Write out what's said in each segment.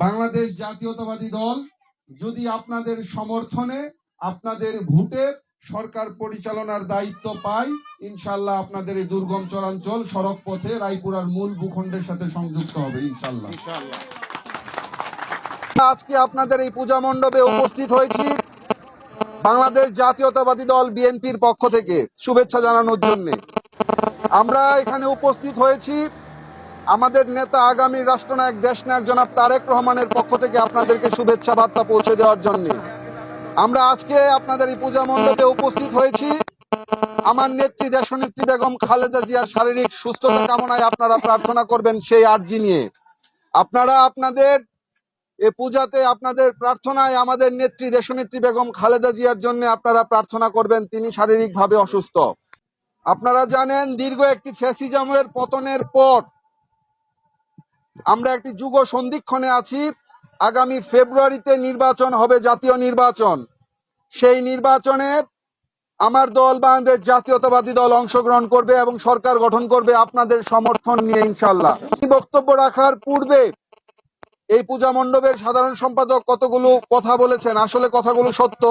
বাংলাদেশ জাতীয়তাবাদী দল যদি আপনাদের সমর্থনে, আপনাদের ভোটে সরকার পরিচালনার দায়িত্ব পায়, ইনশাআল্লাহ আপনাদের এই দুর্গম চরাঞ্চল সড়ক পথে রায়পুরার মূল ভূখণ্ডের সাথে সংযুক্ত হবে ইনশাআল্লাহ। আজকে আপনাদের এই পূজা মণ্ডপে উপস্থিত হয়েছি বাংলাদেশ জাতীয়তাবাদী দল বিএনপির পক্ষ থেকে শুভেচ্ছা জানানোর জন্য। আমরা এখানে উপস্থিত হয়েছি আমাদের নেতা, আগামী রাষ্ট্রনায়ক, দেশনায়ক জনাব তারেক রহমানের পক্ষ থেকে আপনাদেরকে শুভেচ্ছা বার্তা পৌঁছে দেওয়ার জন্য। আমরা আজকে আপনাদের এই পূজা মণ্ডপে উপস্থিত হয়েছি আমার নেত্রী, দেশনেত্রী বেগম খালেদা জিয়ার শারীরিক সুস্থতা কামনায় আপনারা প্রার্থনা করবেন সেই আর্জি নিয়ে। আপনারা আপনাদের এই পূজাতে, আপনাদের প্রার্থনায় আমাদের নেত্রী, দেশনেত্রী বেগম খালেদা জিয়ার জন্য আপনারা প্রার্থনা করবেন। তিনি শারীরিকভাবে অসুস্থ। আপনারা জানেন দীর্ঘ একটি ফ্যাসিজমের পতনের পর আমরা একটি যুগ সন্ধিক্ষণে আছি। আগামী ফেব্রুয়ারিতে নির্বাচন হবে, জাতীয় নির্বাচন। সেই নির্বাচনে আমার দল, বাংলাদেশ জাতীয়তাবাদী দল অংশগ্রহণ করবে এবং সরকার গঠন করবে আপনাদের সমর্থন নিয়ে ইনশাআল্লাহ। বক্তব্য রাখার পূর্বে এই পূজা মণ্ডপের সাধারণ সম্পাদক কতগুলো কথা বলেছেন। আসলে কথাগুলো সত্য।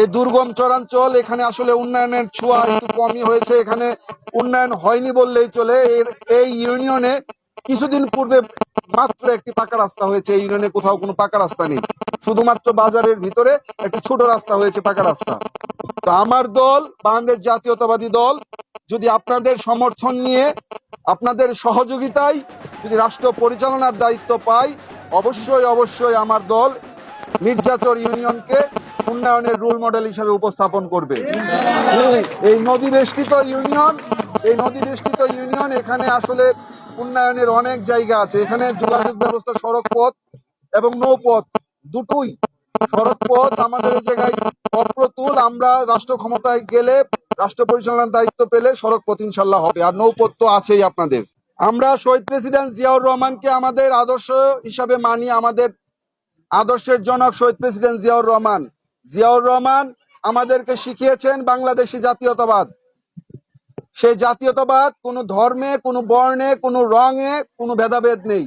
এই দুর্গম চরাঞ্চল, এখানে আসলে উন্নয়নের ছোঁয়া একটু কমই হয়েছে। এখানে উন্নয়ন হয়নি বললেই চলে। এই ইউনিয়নে কিছুদিন পূর্বে মাত্র একটি পাকা রাস্তা হয়েছে। এই ইউনিয়নে কোথাও কোনো পাকা রাস্তা নেই, শুধুমাত্র বাজারের ভিতরে একটি ছোট রাস্তা হয়েছে, পাকা রাস্তা। তো আমার দল, বাংলাদেশ জাতীয়তাবাদী দল, যদি আপনাদের সমর্থন নিয়ে, আপনাদের সহযোগিতায় যদি রাষ্ট্র পরিচালনার দায়িত্ব পায়, অবশ্যই অবশ্যই আমার দল মির্জাচর ইউনিয়নকে উন্নয়নের রোল মডেল হিসেবে উপস্থাপন করবে। এই নদী বেষ্টিত ইউনিয়ন, এখানে আসলে উন্নয়নের অনেক জায়গা আছে। এখানে যোগাযোগ ব্যবস্থা, সড়ক পথ এবং নৌপথ দুটোই। সড়ক পথ আমাদের এই জায়গায় অপ্রতুল। আমরা রাষ্ট্র ক্ষমতায় গেলে, রাষ্ট্র পরিচালনার দায়িত্ব পেলে সড়ক পথ ইনশাল্লাহ হবে। আর নৌপথ তো আছেই আপনাদের। আমরা শহীদ প্রেসিডেন্ট জিয়াউর রহমানকে আমাদের আদর্শ হিসাবে মানি। আমাদের আদর্শের জনক শহীদ প্রেসিডেন্ট জিয়াউর রহমান। জিয়াউর রহমান আমাদেরকে শিখিয়েছেন বাংলাদেশি জাতীয়তাবাদ। সেই জাতীয়তাবাদ কোনো ধর্মে, কোনো বর্ণে, কোনো রঙে কোনো ভেদাভেদ নেই।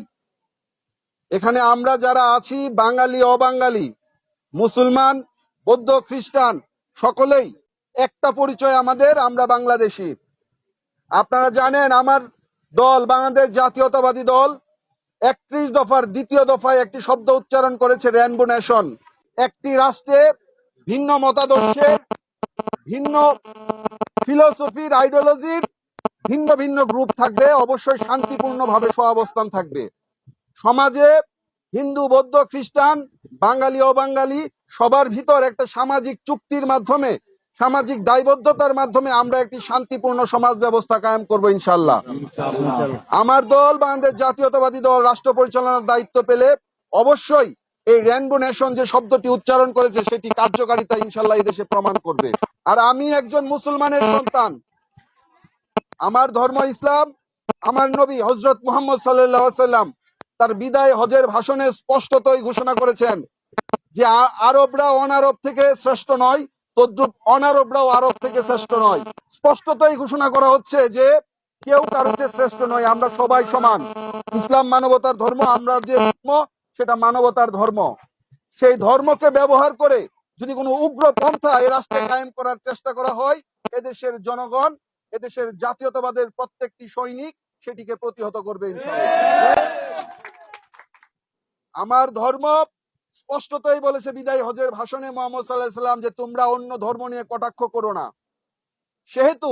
এখানে আমরা যারা আছি, বাঙালি, অবাঙালি, মুসলমান, বৌদ্ধ, খ্রিস্টান, সকলেই একটা পরিচয় আমাদের, আমরা বাংলাদেশি। আপনারা জানেন আমার দল, বাংলাদেশ জাতীয়তাবাদী দল 31 দফার দ্বিতীয় দফায় একটি শব্দ উচ্চারণ করেছে, রেইনবো নেশন। একটি রাষ্ট্রে ভিন্ন মতাদর্শের, ভিন্ন ফিলোসফির, আইডিওলজির ভিন্ন ভিন্ন গ্রুপ থাকবে, অবশ্যই শান্তিপূর্ণভাবে সহাবস্থান থাকবে। সমাজে হিন্দু, বৌদ্ধ, খ্রিস্টান, বাঙালি, অবাঙালি সবার ভিতর একটা সামাজিক চুক্তির মাধ্যমে, সামাজিক দায়বদ্ধতার মাধ্যমে আমরা একটি শান্তিপূর্ণ সমাজ ব্যবস্থা কায়েম করবো ইনশাআল্লাহ। আমার দল, বাংলাদেশ জাতীয়তাবাদী দল, রাষ্ট্র পরিচালনার দায়িত্ব পেলে অবশ্যই এই রেইনবো নেশন যে শব্দটি উচ্চারণ করেছে সেটি কার্যকারিতা ইনশাআল্লাহ এই দেশে প্রমাণ করবে। আর আমি একজন মুসলমানের সন্তান। আমার ধর্ম ইসলাম। আমার নবী হযরত মুহাম্মদ সাল্লাল্লাহু আলাইহি ওয়াসাল্লাম তার বিদায় হজের ভাষণে স্পষ্টতই ঘোষণা করেছেন যে আরবরা অনারব থেকে শ্রেষ্ঠ নয়, তদ্রুপ অনারবরাও আরব থেকে শ্রেষ্ঠ নয়। স্পষ্টতই ঘোষণা করা হচ্ছে যে কেউ কারোর চেয়ে শ্রেষ্ঠ নয়, আমরা সবাই সমান। ইসলাম মানবতার ধর্ম, আমরা যে ধর্ম সেটা মানবতার ধর্ম। সেই ধর্মকে ব্যবহার করে যদি কোনো উগ্র পন্থা এই রাষ্ট্রে কায়েম করার চেষ্টা করা হয়, এদেশের জনগণ, এদেশের জাতীয়তাবাদের প্রত্যেকটি সৈনিক সেটিকে প্রতিহত করবে ইনশাআল্লাহ। আমার ধর্ম স্পষ্টতই বলেছে বিদায় হজের ভাষণে মুহাম্মদ সাল্লাল্লাহু আলাইহি ওয়াসাল্লাম যে তোমরা অন্য ধর্ম নিয়ে কটাক্ষ করো না। সেহেতু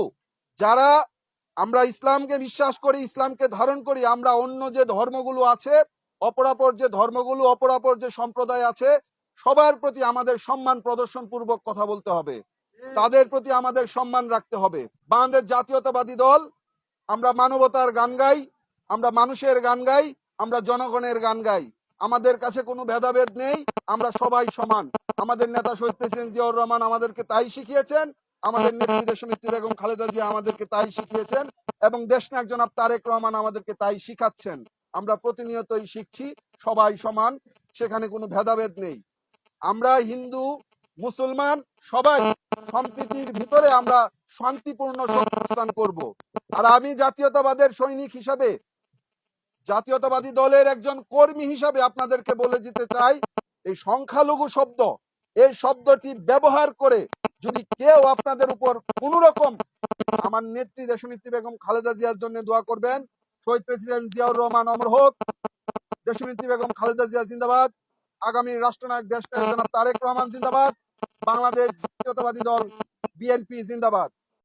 যারা আমরা ইসলামকে বিশ্বাস করি, ইসলামকে ধারণ করি, আমরা অন্য যে ধর্মগুলো আছে, অপরাপর যে ধর্মগুলো, অপরাপর যে সম্প্রদায় আছে, সবার প্রতি আমাদের সম্মান প্রদর্শন পূর্বক কথা বলতে হবে। তাদের প্রতি আমাদের সম্মান রাখতে হবে। বাংলাদেশ জাতীয়তাবাদী দল, আমরা মানবতার গান গাই, আমরা মানুষের গান গাই, আমরা জনগণের গান গাই। আমাদের কাছে কোনো ভেদাভেদ নেই, আমরা সবাই সমান। আমাদের নেতা শহীদ প্রেসিডেন্ট জিয়াউর রহমান আমাদেরকে তাই শিখিয়েছেন। আমাদের নেত্রী দেশনেত্রী বেগম খালেদা জিয়া আমাদেরকে তাই শিখিয়েছেন এবং দেশনায়ক জনাব তারেক রহমান আমাদেরকে তাই শিখাচ্ছেন। আমরা প্রতিনিয়তই শিখছি, সবাই সমান, সেখানে কোনো ভেদাভেদ নেই। আমরা হিন্দু মুসলমান সবাই সম্প্রীতির ভিতরে আমরা শান্তিপূর্ণ অবস্থান করব। আর আমি জাতীয়তাবাদের সৈনিক হিসাবে, জাতীয়তাবাদী দলের একজন কর্মী হিসাবে আপনাদেরকে বলে দিতে চাই, এই সংখ্যালঘু শব্দ, এই শব্দটি ব্যবহার করে যদি কেউ আপনাদের উপর কোন রকম, আমার নেত্রী দেশনেত্রী বেগম খালেদা জিয়ার জন্য দোয়া করবেন, শহীদ প্রেসিডেন্ট জিয়াউর রহমান অমর হোক, দেশনেত্রী বেগম খালেদা জিয়া জিন্দাবাদ, আগামী রাষ্ট্রনায়ক দেশনায়ক জনাব তারেক রহমান জিন্দাবাদ, বাংলাদেশ জাতীয়তাবাদী দল বিএনপি জিন্দাবাদ।